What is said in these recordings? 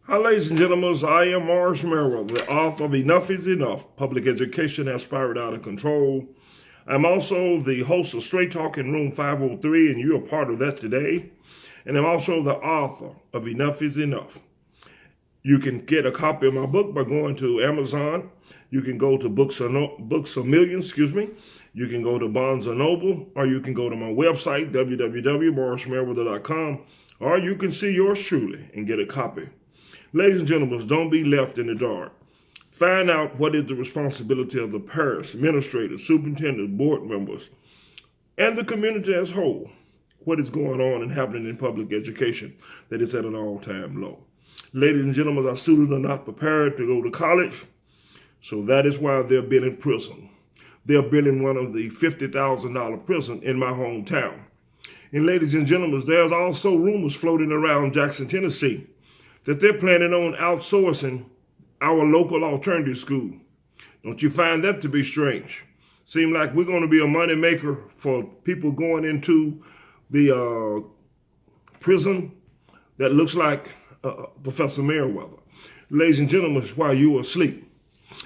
Hi, ladies and gentlemen. I am Morris Merrill, the author of Enough is Enough. Public education has spiraled out of control. I'm also the host of Straight Talk in Room 503, and you're a part of that today. And I'm also the author of Enough is Enough. You can get a copy of my book by going to Amazon. You can go to Books A Million, You can go to Barnes & Noble, or you can go to my website, www.morrismerrill.com, or you can see yours truly and get a copy. Ladies and gentlemen, don't be left in the dark. Find out what is the responsibility of the parish, administrators, superintendents, board members, and the community as a whole. What is going on and happening in public education that is at an all-time low. Ladies and gentlemen, our students are not prepared to go to college, so that is why they're been in prison. They're building one of the $50,000 prison in my hometown. And ladies and gentlemen, there's also rumors floating around Jackson, Tennessee, that they're planning on outsourcing our local alternative school. Don't you find that to be strange? Seem like we're going to be a moneymaker for people going into the prison that looks like Professor Merriweather. Ladies and gentlemen, while you are asleep.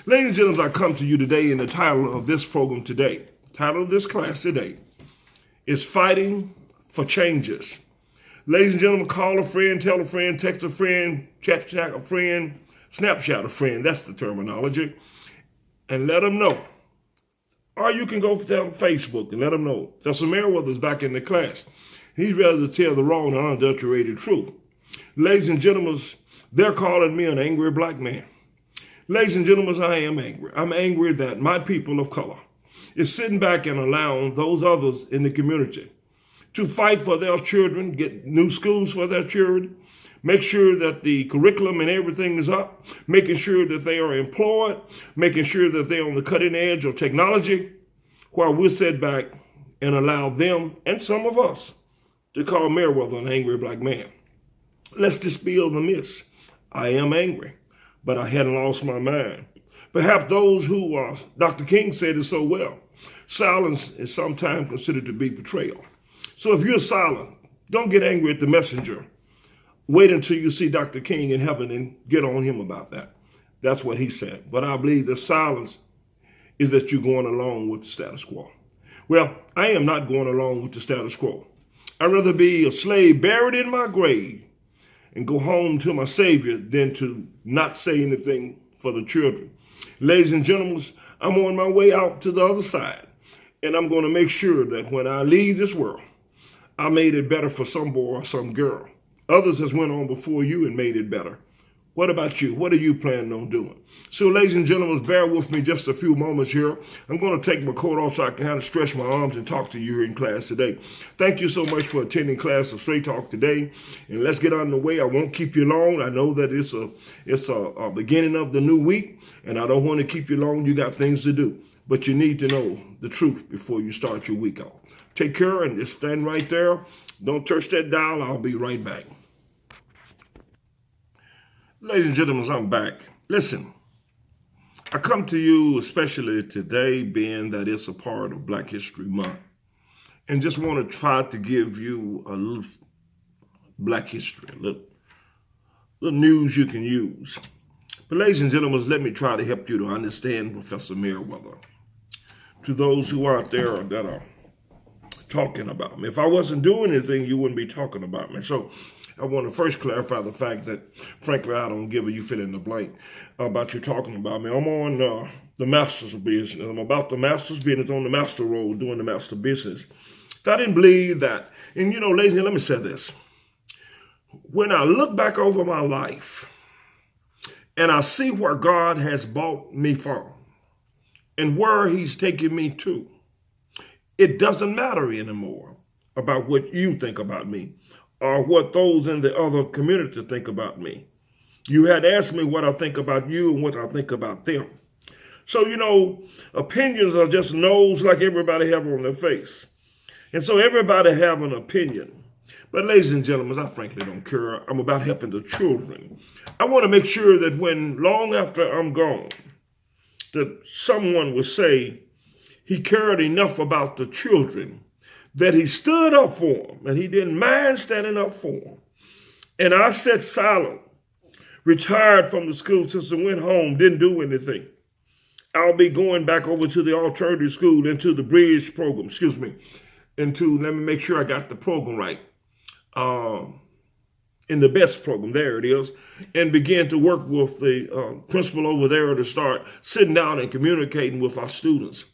Ladies and gentlemen, I come to you today in the title of this program today. The title of this class today is Fighting for Changes. Ladies and gentlemen, call a friend, tell a friend, text a friend, chat a friend, Snapchat a friend. That's the terminology. And let them know. Or you can go to Facebook and let them know. Professor Merriweather is back in the class. He's ready to tell the raw and unadulterated truth. Ladies and gentlemen, they're calling me an angry black man. Ladies and gentlemen, I am angry. I'm angry that my people of color is sitting back and allowing those others in the community to fight for their children, get new schools for their children, make sure that the curriculum and everything is up, making sure that they are employed, making sure that they're on the cutting edge of technology, while we sit back and allow them and some of us to call Merriweather an angry black man. Let's dispel the myths. I am angry, but I hadn't lost my mind. Perhaps those who, Dr. King said it so well, silence is sometimes considered to be betrayal. So if you're silent, don't get angry at the messenger. Wait until you see Dr. King in heaven and get on him about that. That's what he said. But I believe the silence is that you're going along with the status quo. Well, I am not going along with the status quo. I'd rather be a slave buried in my grave and go home to my Savior than to not say anything for the children. Ladies and gentlemen, I'm on my way out to the other side, and I'm going to make sure that when I leave this world, I made it better for some boy or some girl. Others has went on before you and made it better. What about you? What are you planning on doing? So, ladies and gentlemen, bear with me just a few moments here. I'm going to take my coat off so I can kind of stretch my arms and talk to you here in class today. Thank you so much for attending class of Straight Talk today. And let's get on the way. I won't keep you long. I know that it's a beginning of the new week, and I don't want to keep you long. You got things to do. But you need to know the truth before you start your week off. Take care and just stand right there. Don't touch that dial. I'll be right back. Ladies and gentlemen, I'm back. Listen, I come to you especially today, being that it's a part of Black History Month, and just want to try to give you a little Black history, a little news you can use. But ladies and gentlemen, let me try to help you to understand Professor Merriweather. To those who are out there that are talking about me. If I wasn't doing anything, you wouldn't be talking about me. So I want to first clarify the fact that, frankly, I don't give a you fill in the blank about you talking about me. I'm on the master's business. I'm about the master's business, on the master road, doing the master business. If I didn't believe that, and ladies, let me say this. When I look back over my life and I see where God has brought me from and where he's taken me to, it doesn't matter anymore about what you think about me or what those in the other community think about me. You had asked me what I think about you and what I think about them. So, opinions are just nose like everybody have on their face. And so everybody have an opinion. But ladies and gentlemen, I frankly don't care. I'm about helping the children. I want to make sure that when long after I'm gone, that someone will say, he cared enough about the children that he stood up for them and he didn't mind standing up for them. And I sat silent retired from the school system, went home, didn't do anything. I'll be going back over to the alternative school, into the bridge program, let me make sure I got the program right. In the best program, there it is, and began to work with the principal over there to start sitting down and communicating with our students.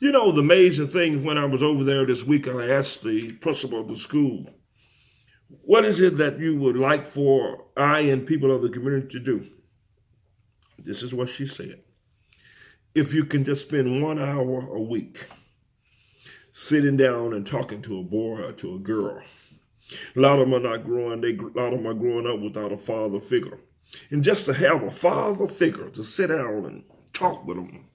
You know, the amazing thing, when I was over there this week, I asked the principal of the school, what is it that you would like for I and people of the community to do? This is what she said. If you can just spend 1 hour a week sitting down and talking to a boy or to a girl. A lot of them are not growing, a lot of them are growing up without a father figure. And just to have a father figure to sit down and talk with them,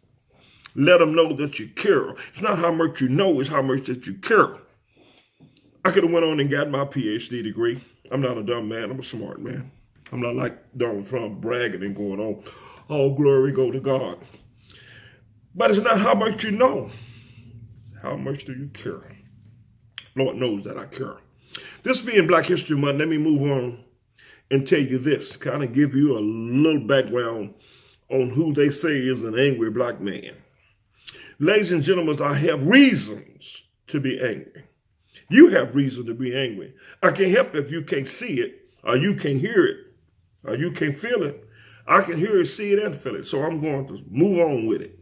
let them know that you care. It's not how much you know, it's how much that you care. I could have went on and got my PhD degree. I'm not a dumb man, I'm a smart man. I'm not like Donald Trump bragging and going on, all glory go to God. But it's not how much you know, it's how much do you care. Lord knows that I care. This being Black History Month, let me move on and tell you this, kind of give you a little background on who they say is an angry black man. Ladies and gentlemen, I have reasons to be angry. You have reason to be angry. I can't help if you can't see it, or you can't hear it, or you can't feel it. I can hear it, see it, and feel it. So I'm going to move on with it.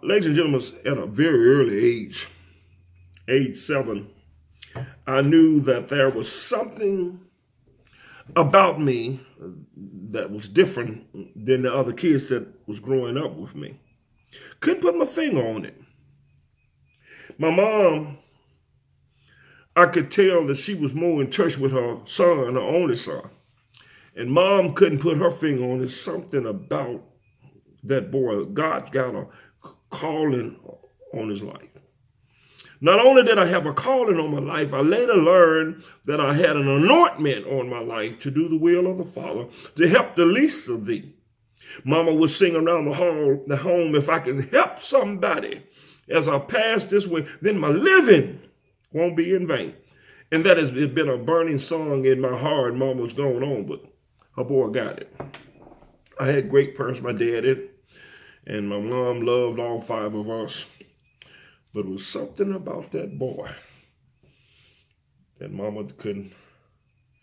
Ladies and gentlemen, at a very early age 7, I knew that there was something about me that was different than the other kids that was growing up with me. Couldn't put my finger on it. My mom, I could tell that she was more in touch with her son, her only son. And mom couldn't put her finger on it. Something about that boy. God got a calling on his life. Not only did I have a calling on my life, I later learned that I had an anointment on my life to do the will of the Father, to help the least of thee. Mama would sing around the home, if I can help somebody as I pass this way, then my living won't be in vain. And that has been a burning song in my heart. Mama's going on, but her boy got it. I had great parents, my daddy, and my mom loved all 5 of us. But it was something about that boy that mama couldn't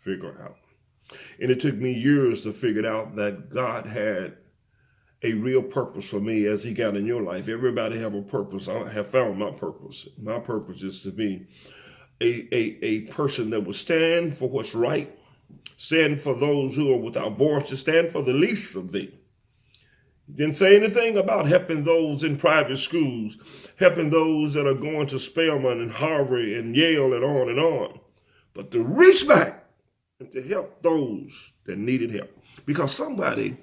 figure out. And it took me years to figure out that God had a real purpose for me, as he got in your life. Everybody have a purpose. I have found my purpose. My purpose is to be a person that will stand for what's right, stand for those who are without voice, to stand for the least of thee. Didn't say anything about helping those in private schools, helping those that are going to Spelman and Harvard and Yale and on, but to reach back and to help those that needed help. Because somebody,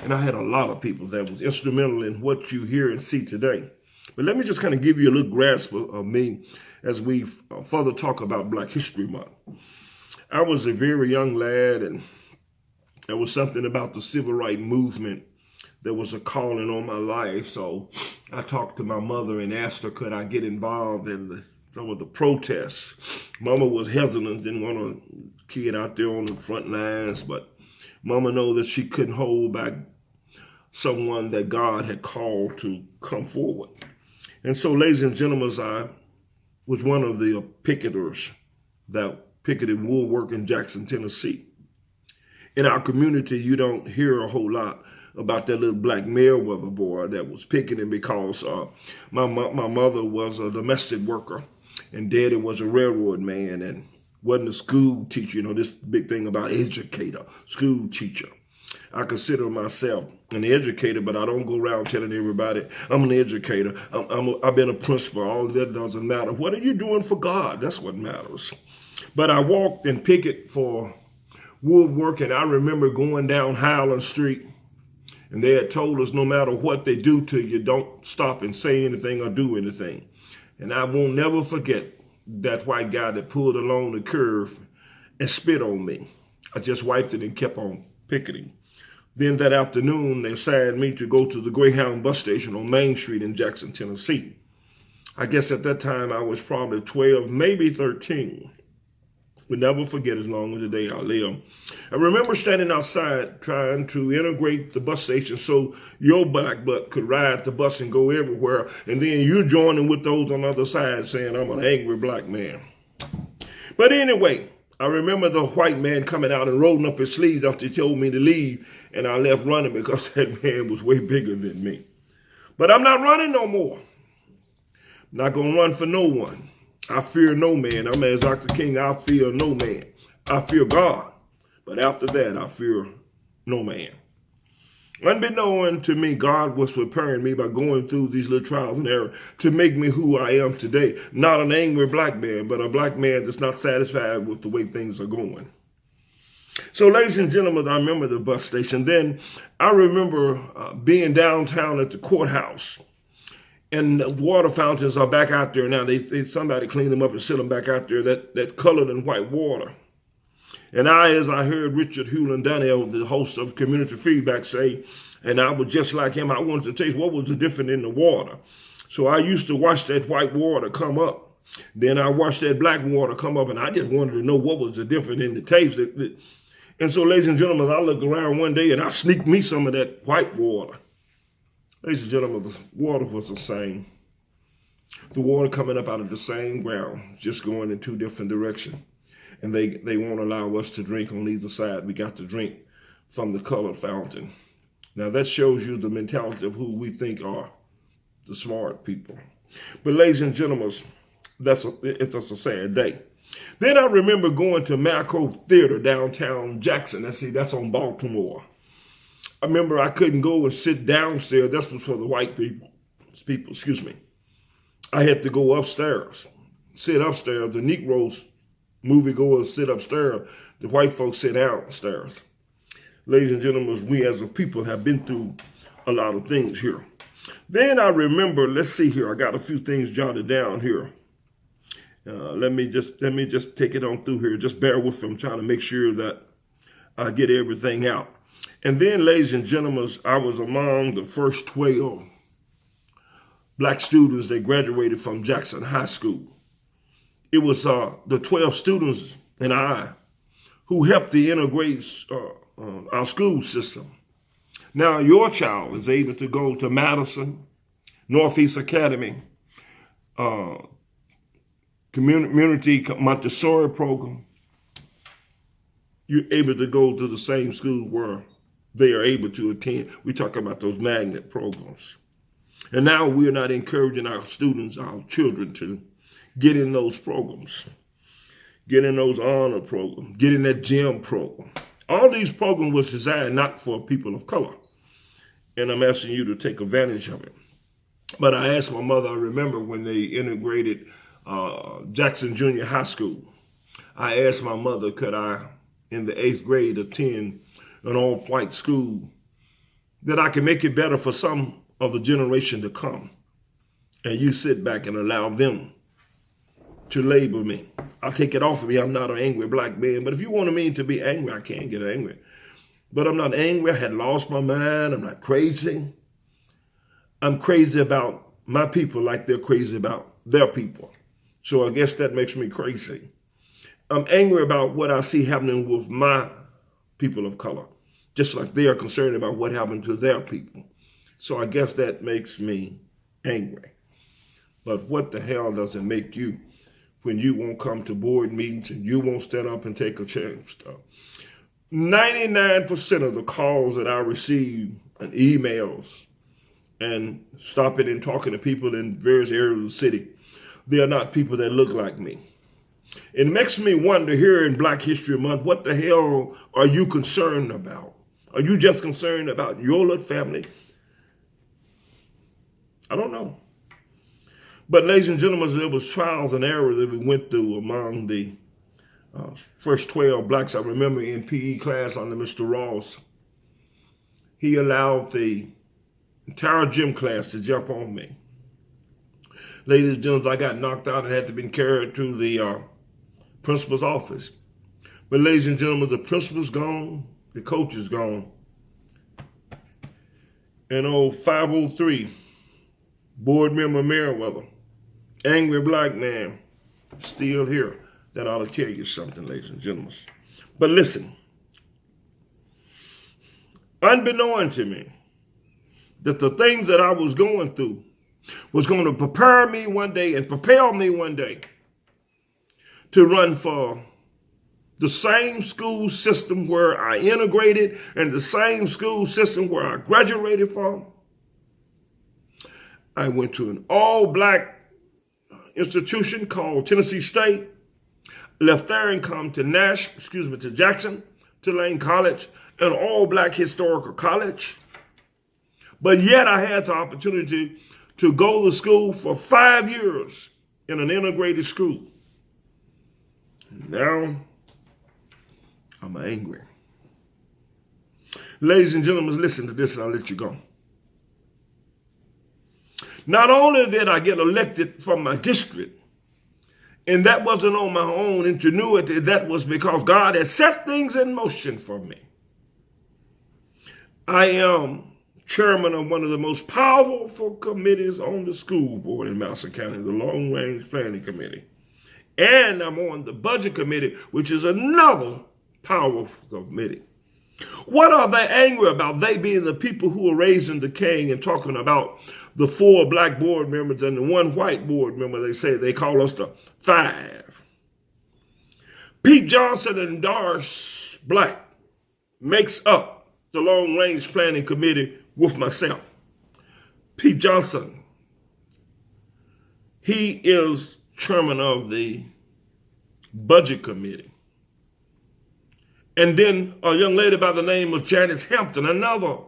and I had a lot of people that was instrumental in what you hear and see today. But let me just kind of give you a little grasp of me as we further talk about Black History Month. I was a very young lad, and there was something about the civil rights movement. There was a calling on my life, so I talked to my mother and asked her, could I get involved in some of the protests? Mama was hesitant, didn't want a kid out there on the front lines, but Mama knew that she couldn't hold back someone that God had called to come forward. And so, ladies and gentlemen, I was one of the picketers that picketed Woolwork in Jackson, Tennessee. In our community, you don't hear a whole lot about that little black Meriwether boy that was picketing because my mother was a domestic worker and daddy was a railroad man and wasn't a school teacher. You know, this big thing about educator, school teacher. I consider myself an educator, but I don't go around telling everybody I'm an educator. I've been a principal. All that doesn't matter. What are you doing for God? That's what matters. But I walked and picketed for Woodwork, and I remember going down Highland Street, and they had told us no matter what they do to you, don't stop and say anything or do anything. And I won't never forget that white guy that pulled along the curve and spit on me. I just wiped it and kept on picketing. Then that afternoon, they assigned me to go to the Greyhound bus station on Main Street in Jackson, Tennessee. I guess at that time I was probably 12, maybe 13. Will never forget as long as the day I live. I remember standing outside trying to integrate the bus station so your black butt could ride the bus and go everywhere. And then you joining with those on the other side saying, I'm an angry black man. But anyway, I remember the white man coming out and rolling up his sleeves after he told me to leave. And I left running because that man was way bigger than me. But I'm not running no more. I'm not going to run for no one. I fear no man. I'm as Dr. King, I fear no man. I fear God. But after that, I fear no man. Unbeknown to me, God was preparing me by going through these little trials and errors to make me who I am today. Not an angry black man, but a black man that's not satisfied with the way things are going. So, ladies and gentlemen, I remember the bus station. Then I remember being downtown at the courthouse. And the water fountains are back out there now. Somebody cleaned them up and set them back out there, that colored and white water. And as I heard Richard Hewlin Donnell, the host of Community Feedback, say, and I was just like him, I wanted to taste what was the difference in the water. So I used to watch that white water come up. Then I watched that black water come up, and I just wanted to know what was the difference in the taste. And so, ladies and gentlemen, I looked around one day, and I sneaked me some of that white water. Ladies and gentlemen, the water was the same. The water coming up out of the same ground, just going in two different directions. And they won't allow us to drink on either side. We got to drink from the colored fountain. Now that shows you the mentality of who we think are the smart people. But ladies and gentlemen, it's just a sad day. Then I remember going to Macro Theater downtown Jackson. That's on Baltimore. I remember I couldn't go and sit downstairs. That was for the white people, excuse me. I had to go upstairs, sit upstairs. The Negroes, moviegoers, sit upstairs. The white folks sit downstairs. Ladies and gentlemen, we as a people have been through a lot of things here. Then I remember, let's see here. I got a few things jotted down here. Let me just take it on through here. Just bear with me. I'm trying to make sure that I get everything out. And then, ladies and gentlemen, I was among the first 12 black students that graduated from Jackson High School. It was the 12 students and I who helped to integrate our school system. Now, your child is able to go to Madison, Northeast Academy, Community Montessori program. You're able to go to the same school where they are able to attend. We talk about those magnet programs. And now we're not encouraging our students, our children, to get in those programs, get in those honor programs, get in that gym program. All these programs was designed not for people of color. And I'm asking you to take advantage of it. But I asked my mother, I remember when they integrated Jackson Junior High School, I asked my mother, could I, in the 8th grade, attend an all-white school, that I can make it better for some of the generation to come. And you sit back and allow them to label me. I'll take it off of me. I'm not an angry black man. But if you want me to be angry, I can't get angry. But I'm not angry. I had lost my mind. I'm not crazy. I'm crazy about my people like they're crazy about their people. So I guess that makes me crazy. I'm angry about what I see happening with my people of color, just like they are concerned about what happened to their people. So I guess that makes me angry. But what the hell does it make you when you won't come to board meetings and you won't stand up and take a chance? 99% of the calls that I receive and emails and stopping and talking to people in various areas of the city, they are not people that look like me. It makes me wonder here in Black History Month, what the hell are you concerned about? Are you just concerned about your little family? I don't know. But ladies and gentlemen, there was trials and errors that we went through among the first 12 blacks. I remember in PE class under Mr. Ross, he allowed the entire gym class to jump on me. Ladies and gentlemen, I got knocked out and had to be carried to the principal's office. But ladies and gentlemen, the principal's gone, the coach is gone. And old 503, board member Meriwether, angry black man, still here. that ought to tell you something, ladies and gentlemen. But listen, unbeknown to me, that the things that I was going through was going to prepare me one day and propel me one day to run for the same school system where I integrated and the same school system where I graduated from. I went to an all-black institution called Tennessee State, left there and come to to Jackson, Tulane College, an all-black historical college. But yet I had the opportunity to go to school for 5 years in an integrated school. Now, I'm angry. Ladies and gentlemen, listen to this and I'll let you go. Not only did I get elected from my district, and that wasn't on my own ingenuity, that was because God had set things in motion for me. I am chairman of one of the most powerful committees on the school board in Madison County, the Long Range Planning Committee. And I'm on the Budget Committee, which is another powerful committee. What are they angry about? They being the people who are raising the king and talking about the 4 black board members and the 1 white board member. They say they call us the 5. Pete Johnson and Doris Black makes up the Long Range Planning Committee with myself. Pete Johnson, he is chairman of the Budget Committee. And then a young lady by the name of Janice Hampton, another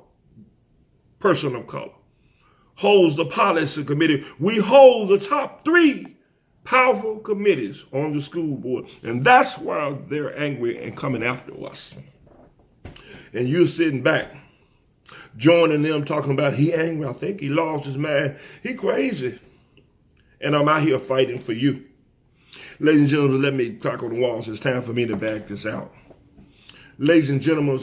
person of color, holds the Policy Committee. We hold the top 3 powerful committees on the school board. And that's why they're angry and coming after us. And you're sitting back, joining them, talking about he angry. I think he lost his mind. He crazy. And I'm out here fighting for you. Ladies and gentlemen, let me clock on the walls. It's time for me to back this out. Ladies and gentlemen,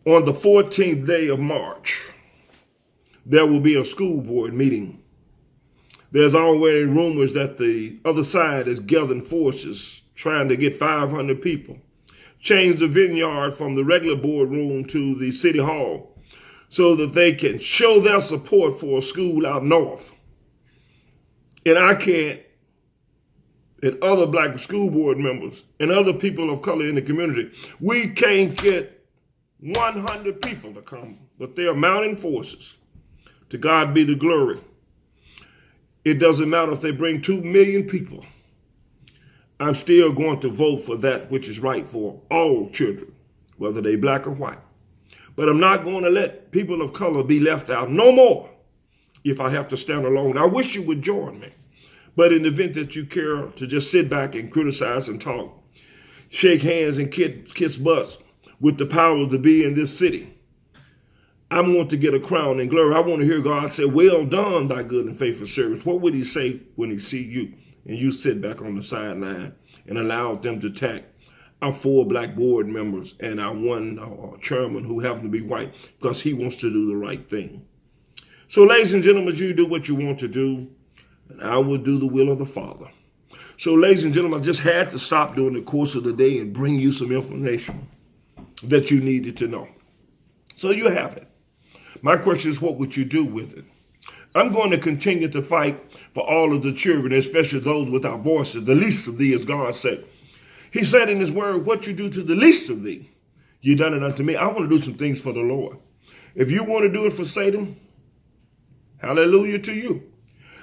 on the 14th day of March, there will be a school board meeting. There's already rumors that the other side is gathering forces, trying to get 500 people, change the vineyard from the regular boardroom to the city hall so that they can show their support for a school out north. And I can't, and other black school board members and other people of color in the community, we can't get 100 people to come, but they're mounting forces. To God be the glory. It doesn't matter if they bring 2 million people. I'm still going to vote for that which is right for all children, whether they black or white. But I'm not going to let people of color be left out no more if I have to stand alone. I wish you would join me. But in the event that you care to just sit back and criticize and talk, shake hands and kiss butts with the power to be in this city, I want to get a crown and glory. I want to hear God say, well done, thy good and faithful servant. What would he say when he see you and you sit back on the sideline and allow them to attack our 4 black board members and our 1 chairman who happen to be white because he wants to do the right thing? So, ladies and gentlemen, you do what you want to do, and I will do the will of the Father. So, ladies and gentlemen, I just had to stop during the course of the day and bring you some information that you needed to know. So you have it. My question is, what would you do with it? I'm going to continue to fight for all of the children, especially those without voices, the least of thee, as God said. He said in his word, what you do to the least of thee, you done it unto me. I want to do some things for the Lord. If you want to do it for Satan, hallelujah to you.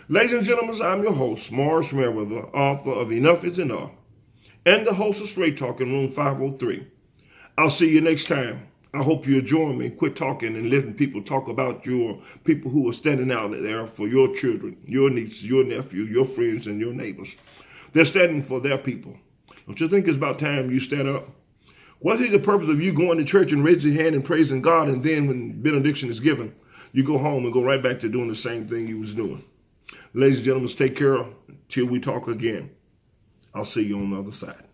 Ladies and gentlemen, I'm your host, Morris Merriweather, author of Enough is Enough, and the host of Straight Talk in Room 503. I'll see you next time. I hope you'll join me. Quit talking and letting people talk about your people who are standing out there for your children, your nieces, your nephew, your friends, and your neighbors. They're standing for their people. Don't you think it's about time you stand up? What is the purpose of you going to church and raising your hand and praising God, and then when benediction is given, you go home and go right back to doing the same thing you was doing? Ladies and gentlemen, take care till we talk again. I'll see you on the other side.